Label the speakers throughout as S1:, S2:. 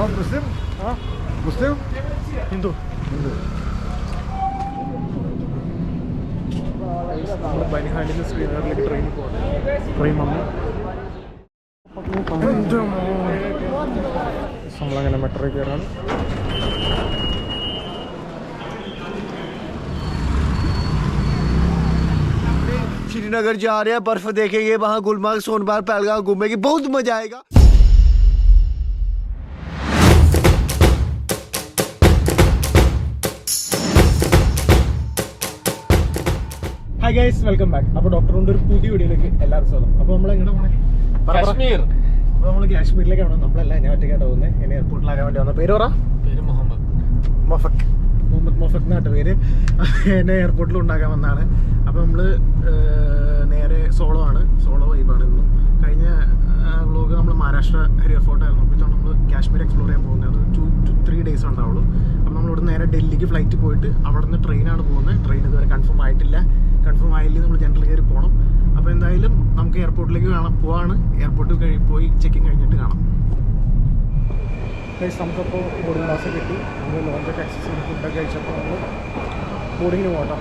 S1: मुस्लिम? हाँ मुस्लिम हिंदू हिंदू ബനിഹാലിൽ നിന്ന് ശ്രീനഗറിലേക്ക് ട്രെയിനിൽ പോകണം. ട്രെയിൻ വന്നു നമ്മളങ്ങനെ മെട്രോയിൽ കയറാണ്.
S2: श्रीनगर जा रहे हैं, बर्फ देखेंगे, वहाँ गुलमर्ग सोनमार्ग पहलगाम घूमेंगे, बहुत मजा आएगा.
S1: Hi guys, welcome back. അപ്പോൾ ഡോക്ടറിൻ്റെ ഒരു പുതിയ വീഡിയോയിലേക്ക് എല്ലാവർക്കും സ്വാഗതം. അപ്പോൾ നമ്മൾ എങ്ങനെ പോണേ? കാശ്മീർ. അപ്പോൾ നമ്മൾ കാശ്മീരിലേക്ക് ആണോ? നമ്മളല്ല, ഞാൻ ഒറ്റയ്ക്കാണ് പോകുന്നത്. എന്നെ എയർപോർട്ടിലാകാൻ വേണ്ടി വന്ന പേര് പറ. പേര് മുഹമ്മദ് മൊഫക് എന്നാട്ട് പേര്. എന്നെ എയർപോർട്ടിൽ ഉണ്ടാക്കാൻ വന്നതാണ്. അപ്പോൾ നമ്മൾ നേരെ സോളോ ആണ്, സോളോ വൈബാണ്. ഇന്നും കഴിഞ്ഞ വ്ളോഗ് നമ്മൾ മഹാരാഷ്ട്ര ഹരിയർ ഫോർട്ടായിരുന്നു. അപ്പോൾ ഇതാണ് നമ്മൾ കാശ്മീർ എക്സ്പ്ലോർ ചെയ്യാൻ പോകുന്നത്. അത് 2 to 3 days ഉണ്ടാവുള്ളൂ. അപ്പോൾ നമ്മളിവിടെ നേരെ ഡൽഹിക്ക് ഫ്ലൈറ്റ് പോയിട്ട് അവിടെ നിന്ന് ട്രെയിനാണ് പോകുന്നത്. ട്രെയിൻ ഇതുവരെ കൺഫേം ആയിട്ടില്ല. കൺഫേം ആയില്ലെങ്കിൽ നമ്മൾ ജനറൽ കയറി പോകണം. അപ്പോൾ എന്തായാലും നമുക്ക് എയർപോർട്ടിലേക്ക് പോവാണ്. എയർപോർട്ടിൽ പോയി ചെക്കിങ് കഴിഞ്ഞിട്ട് കാണാം. നമുക്കപ്പോൾ ബോർഡിംഗ് പാസ് കിട്ടി. നമ്മൾ ലോഞ്ചൊക്കെ ആക്സസ് ചെയ്ത് ഫുഡൊക്കെ കഴിച്ചപ്പോൾ നമ്മൾ ബോർഡിങ്ങിന് പോകട്ടോ.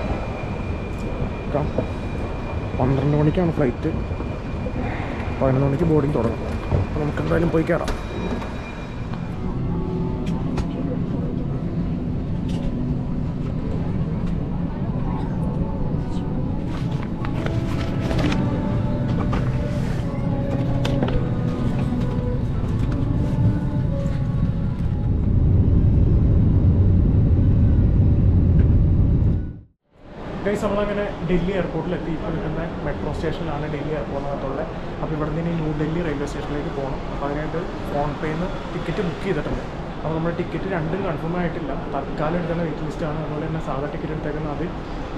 S1: 12 മണിക്കാണ് ഫ്ലൈറ്റ്. 11 മണിക്ക് ബോർഡിങ് തുടങ്ങും. അപ്പോൾ നമുക്ക് എന്തായാലും പോയി കയറാം. ഗൈസ്, നമ്മളങ്ങനെ ഡൽഹി എയർപോർട്ടിലെത്തി. ഇപ്പോൾ നിൽക്കുന്ന മെട്രോ സ്റ്റേഷനിലാണ് ഡൽഹി എയർപോർട്ടിനകത്തുള്ളത്. അപ്പോൾ ഇവിടെ നിന്ന് ന്യൂഡൽഹി റെയിൽവേ സ്റ്റേഷനിലേക്ക് പോകണം. അപ്പോൾ അതിനായിട്ട് ഫോൺപേന്ന് ടിക്കറ്റ് ബുക്ക് ചെയ്തിട്ടുണ്ട്. അപ്പോൾ നമ്മുടെ ടിക്കറ്റ് രണ്ടും കൺഫേം ആയിട്ടില്ല. തൽക്കാലം എടുക്കുന്ന വെയിറ്റ് ലിസ്റ്റാണ്. അതുപോലെ തന്നെ സാധാ ടിക്കറ്റ് എടുത്തേക്കുന്നത് അത്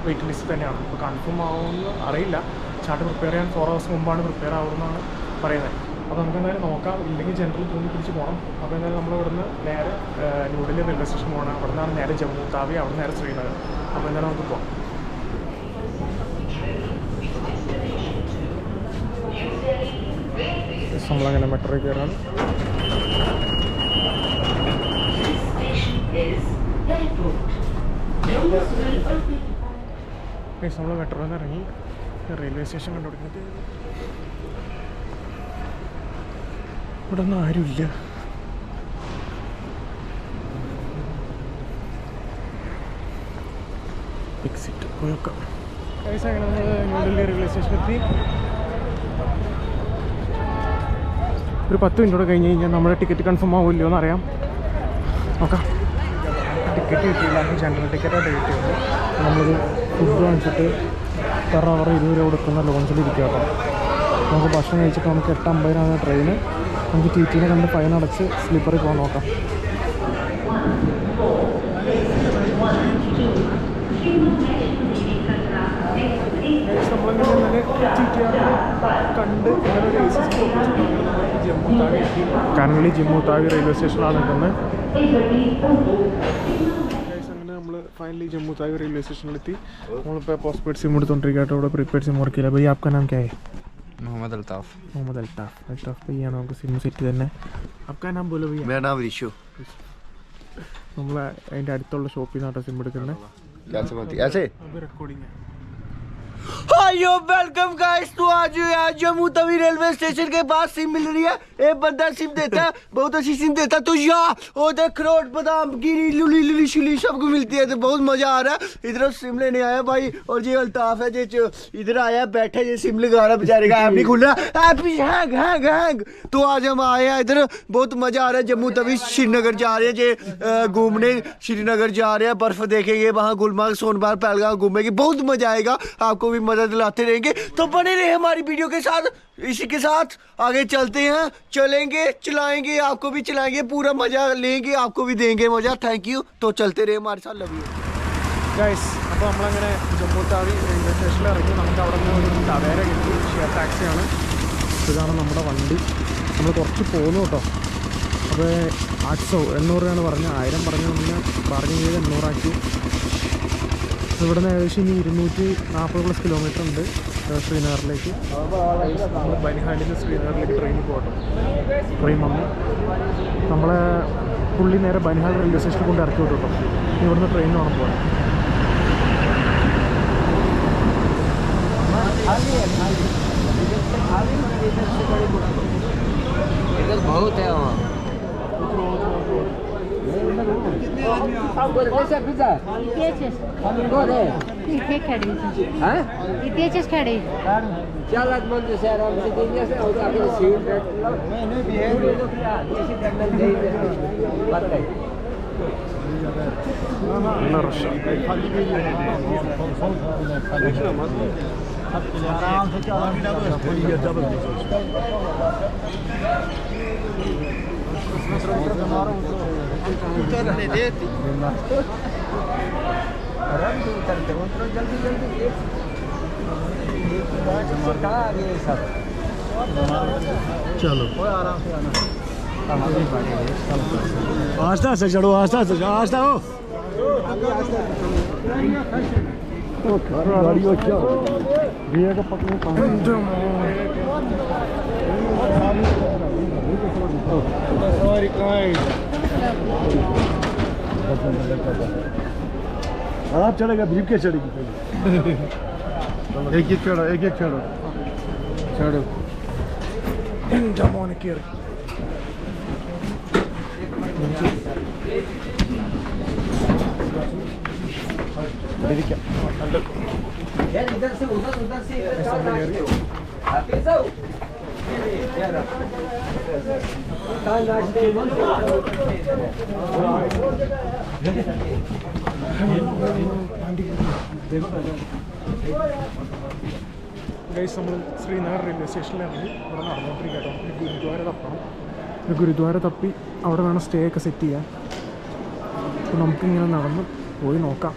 S1: വെയിറ്റ് ലിസ്റ്റ് തന്നെയാണ്. അപ്പോൾ കൺഫേം ആവുമെന്ന് അറിയില്ല. ചാർട്ട് പ്രിപ്പയർ ചെയ്യാൻ 4 hours മുമ്പാണ് പ്രിപ്പയർ ആവുമെന്നാണ് പറയുന്നത്. അപ്പോൾ നമുക്ക് എന്തായാലും നോക്കാം. ഇല്ലെങ്കിൽ ജനറൽ തൂങ്ങി പിടിച്ച് പോകണം. അപ്പോൾ എന്തായാലും നമ്മൾ ഇവിടുന്ന് നേരെ ന്യൂഡൽഹി റെയിൽവേ സ്റ്റേഷൻ പോകണം. അവിടെ നിന്നാണ് നേരെ ജമ്മു താവി, അവിടെ നേരെ ശ്രീനഗർ. അപ്പോൾ എന്തായാലും നമുക്ക് പോകാം. നമ്മളങ്ങനെ മെട്രോയിൽ കയറാണ്. നമ്മൾ മെട്രോയിൽ നിന്ന് ഇറങ്ങി റെയിൽവേ സ്റ്റേഷൻ കണ്ടുപിടിക്കുന്നത്. ഇവിടെ ഒന്നും ആരുമില്ല. എക്സിറ്റ് പോയൊക്കാം. അങ്ങനെ നമ്മൾ ന്യൂഡൽഹി റെയിൽവേ സ്റ്റേഷനിലെത്തി. ഒരു 10 മിനിറ്റോടെ കഴിഞ്ഞ് കഴിഞ്ഞാൽ നമ്മുടെ ടിക്കറ്റ് കൺഫേം ആവില്ലയോ എന്ന് അറിയാം. നോക്കാം. ടിക്കറ്റ് കിട്ടിയില്ല. ജനറൽ ടിക്കറ്റായിട്ട് കിട്ടിയത്. നമ്മളൊരു ഫുഡ് വാങ്ങിച്ചിട്ട് പെർ അവർ 20 രൂപ കൊടുക്കുന്ന ലോഞ്ചിലിരിക്കുക കേട്ടോ. നമുക്ക് ഭക്ഷണം കഴിച്ചിട്ട് നമുക്ക് 8:50 ട്രെയിന്. നമുക്ക് TTനെ കണ്ട് ഫൈൻ അടച്ച് സ്ലീപ്പറിൽ പോകാൻ നോക്കാം. കണ്ട് കനലി ജമ്മു താവി റെയിൽവേ സ്റ്റേഷനിലാണ് നിൽക്കുന്നത്. അങ്ങനെ നമ്മൾ ഫൈനലി ജമ്മു താവി റെയിൽവേ സ്റ്റേഷനിലെത്തി. നമ്മളിപ്പോൾ പോസ്റ്റ്പെയ്ഡ് സിം എടുത്തോണ്ടിരിക്കട്ടെ. ഇവിടെ പ്രീപെയ്ഡ് സിം വർക്ക് ചെയ്യില്ല. ഭയ്യ आपका नाम क्या है?
S2: मोहम्मद अल्ताफ
S1: भैया നമുക്ക് സിം സെറ്റ് തന്നെ. आपका नाम बोलो भैया?
S2: मेरा नाम ऋषु.
S1: നമ്മൾ അതിൻ്റെ അടുത്തുള്ള ഷോപ്പിൽ നിന്നാണ് സിം എടുക്കുന്നത്. റെക്കോർഡിങ്.
S2: हायो वेलकम गाइस. तो आज जम्मू तवी रेलवे स्टेशन के पास सिम मिल रही है. एक बंदा सिम देता है, बहुत अच्छी सिम देता है. तो यहाँ उधर अखरोट बादाम गिरी लुली लुली शुली सबको मिलती है. तो बहुत मजा आ रहा है. इधर सिम लेने आया भाई. और ये अल्ताफ है जो इधर आया बैठे ये सिम लगा रहा. बेचारे का ऐप नहीं खुल रहा. App hang. तो आज हम आए हैं इधर. बहुत मजा आ रहा है. जम्मू तवी श्रीनगर जा रहे हैं जे घूमने. श्रीनगर जा रहे हैं, बर्फ देखेंगे, वहाँ गुलमर्ग सोनमार्ग पहलगाम घूमेंगे, बहुत मजा आएगा. आपको भी मदद दिलाते रहेंगे. तो बने रहे हमारी वीडियो के साथ. इसी के साथ आगे चलते हैं, चलेंगे, चलाएंगे, आपको भी चलाएंगे, पूरा मजा लेंगे, आपको भी देंगे मजा. Thank you. तो चलते रहे हमारे साथ. Love you
S1: guys. അപ്പോൾ നമ്മളങ്ങനെ ജമ്മു താവി റെയിൽവേ സ്റ്റേഷനിൽ ഇറങ്ങി. നമുക്ക് അവിടെ നിന്ന് ഒരു ടവേര കിട്ടി. ഷെയർ ടാക്സിയാണ്. ഇതാണ് നമ്മുടെ വണ്ടി. നമ്മൾ കുറച്ച് പോകുന്നു കേട്ടോ. അപ്പോൾ 800 രൂപയാണ് പറഞ്ഞത്. 1000 പറഞ്ഞു. നമ്മൾ ബാർഗിൻ ചെയ്ത് 800 ആക്കി. ഇവിടെ നിന്ന് ഏകദേശം ഇനി 240+ കിലോമീറ്റർ ഉണ്ട് ശ്രീനഗറിലേക്ക്. നമ്മൾ ബനിഹാലിൽ നിന്ന് ശ്രീനഗറിലേക്ക് ട്രെയിനിൽ പോകട്ടെ. ട്രെയിൻ വന്നു നമ്മളെ പുള്ളി നേരെ ബനിഹാൽ റെയിൽവേ സ്റ്റേഷനിൽ കൊണ്ട് ഇറക്കി വിട്ടു കേട്ടോ. ഇവിടുന്ന് ട്രെയിനിൽ വേണം പോകാൻ.
S2: बहुत है वहाँ
S1: चलो आस्ता से चढ़ो, आस्ता से आस्ता हो भैया का पकड़ो आप चढ़ेगा भीप के चढ़ेगी एक एक चढ़ो, एक एक चढ़ो चढ़ो जमाने के
S2: इधर से उधर से
S1: ഗൈസ് നമ്മൾ ശ്രീനഗർ റെയിൽവേ സ്റ്റേഷനിലിറങ്ങി ഇവിടെ നടന്നുകൊണ്ടിരിക്കട്ടോ. ഗുരുദ്വാര തപ്പണം. ഗുരുദ്വാര തപ്പി അവിടെ വേണം സ്റ്റേ ഒക്കെ സെറ്റ് ചെയ്യാൻ. അപ്പോൾ നമുക്കിങ്ങനെ നടന്ന് പോയി നോക്കാം.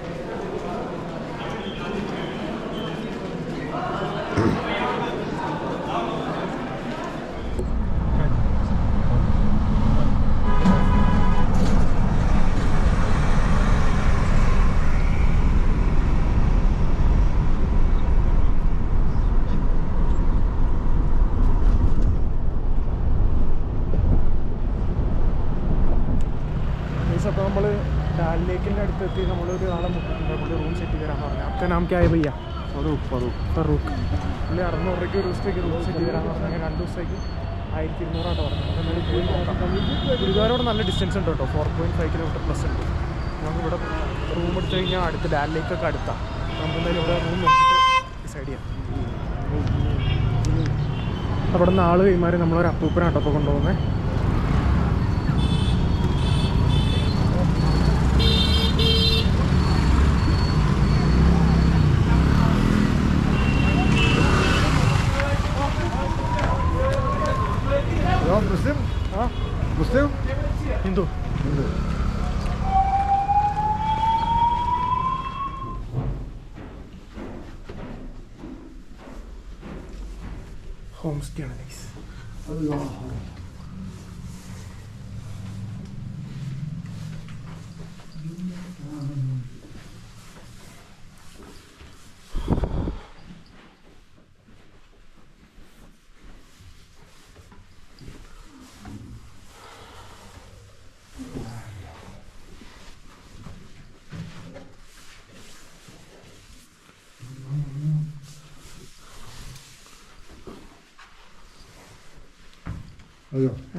S1: അപ്പോൾ നമ്മൾ ഡാൽ ലേക്കിൻ്റെ അടുത്തെത്തി. നമ്മളൊരു ആളെ മുക്കുന്നുണ്ട്. റൂം സെറ്റ് ചെയ്ത് തരാമെന്ന് പറഞ്ഞു. आपका नाम क्या है भैया? ഫറൂഖ്. പുള്ളി 600 രൂപയ്ക്ക് ഒരു ദിവസത്തേക്ക് റൂം സെറ്റ് ചെയ്ത് തരാമെന്ന് പറഞ്ഞു. 2 ദിവസത്തേക്ക് 1200 പറഞ്ഞത്. നമ്മൾ പോയി നോക്കാം. ഗുരുദ്വാരോട് നല്ല ഡിസ്റ്റൻസ് ഉണ്ട് കേട്ടോ. 4.5 കിലോമീറ്റർ പ്ലസ് ഉണ്ട്. നമുക്കിവിടെ റൂം എടുത്തു കഴിഞ്ഞാൽ അടുത്ത് ഡാൽ ലേക്കൊക്കെ അടുത്താണ്. നമുക്ക് എന്തായാലും ഇവിടെ റൂം നോക്കിയിട്ട് ഡിസൈഡ് ചെയ്യാം. അവിടെ നിന്ന് ആൾ കൈമാറി നമ്മളൊരു അപ്പൂപ്പനാട്ടോ അപ്പോൾ കൊണ്ടുപോകുന്നത്.
S3: मुस्लिम?
S1: हाँ
S3: मुस्लिम?
S1: हिंदू. होम स्टे ആണ് ഗൈസ്.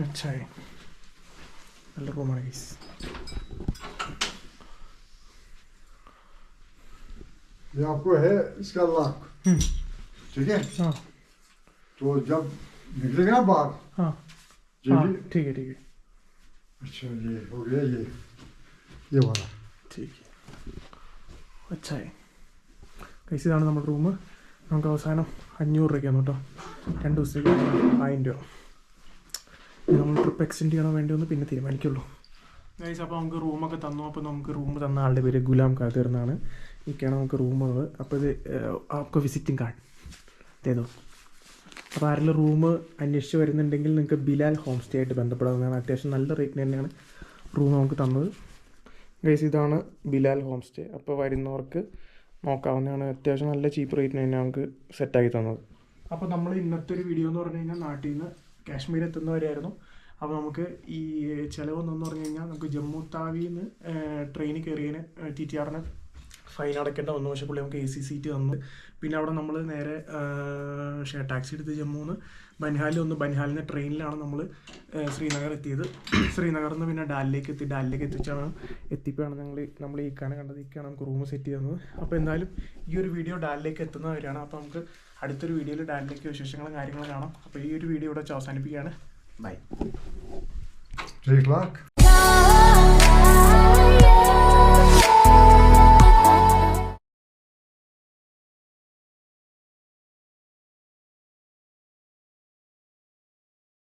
S1: अच्छा है. നല്ല റൂമാണ് ഗൈസ്.
S3: ये आपको है इसका लॉक, ठीक है?
S1: हाँ
S3: तो जब निकलेगा बाहर
S1: हाँ
S3: ये
S1: हाँ
S3: भी
S1: ठीक है.
S3: अच्छा ये हो गया, ये वाला
S1: ठीक है. अच्छा है ഗൈസ്. ഇതാണ് നമ്മുടെ റൂം. നമുക്ക് അവസാനം 500 രൂപയ്ക്കാണ് കേട്ടോ. 2 ദിവസത്തേക്ക് 1000 രൂപ. നമ്മൾ ട്രിപ്പ് എക്സ്റ്റെൻഡ് ചെയ്യണോ വേണ്ടി ഒന്ന് പിന്നെ തീരുമാനിക്കുള്ളൂ ഗൈസ്. അപ്പോൾ നമുക്ക് റൂമൊക്കെ തന്നു. അപ്പോൾ നമുക്ക് റൂം തന്ന ആളുടെ പേര് ഗുലാം ഖാദിർ എന്നാണ്. ഇതൊക്കെയാണ് നമുക്ക് റൂം ഉള്ളത്. അപ്പോൾ ഇത് ആപ്കോ വിസിറ്റിംഗ് കാർഡ് തേതോ. അപ്പോൾ ആരെങ്കിലും റൂം അന്വേഷിച്ച് വരുന്നുണ്ടെങ്കിൽ നിങ്ങൾക്ക് ബിലാൽ ഹോം സ്റ്റേ ആയിട്ട് ബന്ധപ്പെടാവുന്നതാണ്. അത്യാവശ്യം നല്ല റേറ്റിന് തന്നെയാണ് റൂം നമുക്ക് തന്നത് ഗൈസ്. ഇതാണ് ബിലാൽ ഹോം സ്റ്റേ. അപ്പോൾ വരുന്നവർക്ക് നോക്കാവുന്നതാണ്. അത്യാവശ്യം നല്ല ചീപ്പ് റേറ്റിന് തന്നെ നമുക്ക് സെറ്റാക്കി തന്നത്. അപ്പോൾ നമ്മൾ ഇന്നത്തെ ഒരു വീഡിയോ എന്ന് പറഞ്ഞു കഴിഞ്ഞാൽ നാട്ടിൽ നിന്ന് കാശ്മീർ എത്തുന്നവരെയായിരുന്നു. അപ്പോൾ നമുക്ക് ഈ ചിലവെന്നു പറഞ്ഞു കഴിഞ്ഞാൽ നമുക്ക് ജമ്മു താവിയിൽ നിന്ന് ട്രെയിനിൽ കയറിയതിന് TTRന് ഫൈൻ അടയ്ക്കേണ്ട വന്നു. പക്ഷേ പുള്ളി നമുക്ക് AC സീറ്റ് തന്നു. പിന്നെ അവിടെ നമ്മൾ നേരെ ടാക്സി എടുത്ത് ജമ്മുന്ന് ബനിഹാലിൽ വന്നു. ബനിഹാലിൽ നിന്ന് ട്രെയിനിലാണ് നമ്മൾ ശ്രീനഗർ എത്തിയത്. ശ്രീനഗറിൽ നിന്ന് പിന്നെ ഡാലിലേക്ക് എത്തി. ഡാലിലേക്ക് എത്തിയപ്പോഴാണ് നമ്മൾ ഈ കാണാൻ കണ്ടത്. ഇക്കാണ് നമുക്ക് റൂം സെറ്റ് ചെയ്യുന്നത്. അപ്പോൾ എന്തായാലും ഈ ഒരു വീഡിയോ ഡാലിലേക്ക് എത്തുന്നവരാണ്. അപ്പോൾ നമുക്ക് അടുത്തൊരു വീഡിയോയിൽ ഡാലിലേക്ക് വിശേഷങ്ങളും കാര്യങ്ങളും കാണാം. അപ്പോൾ ഈ ഒരു വീഡിയോ ഇവിടെ അവസാനിപ്പിക്കുകയാണ്. ബൈ.
S3: 3 o'clock.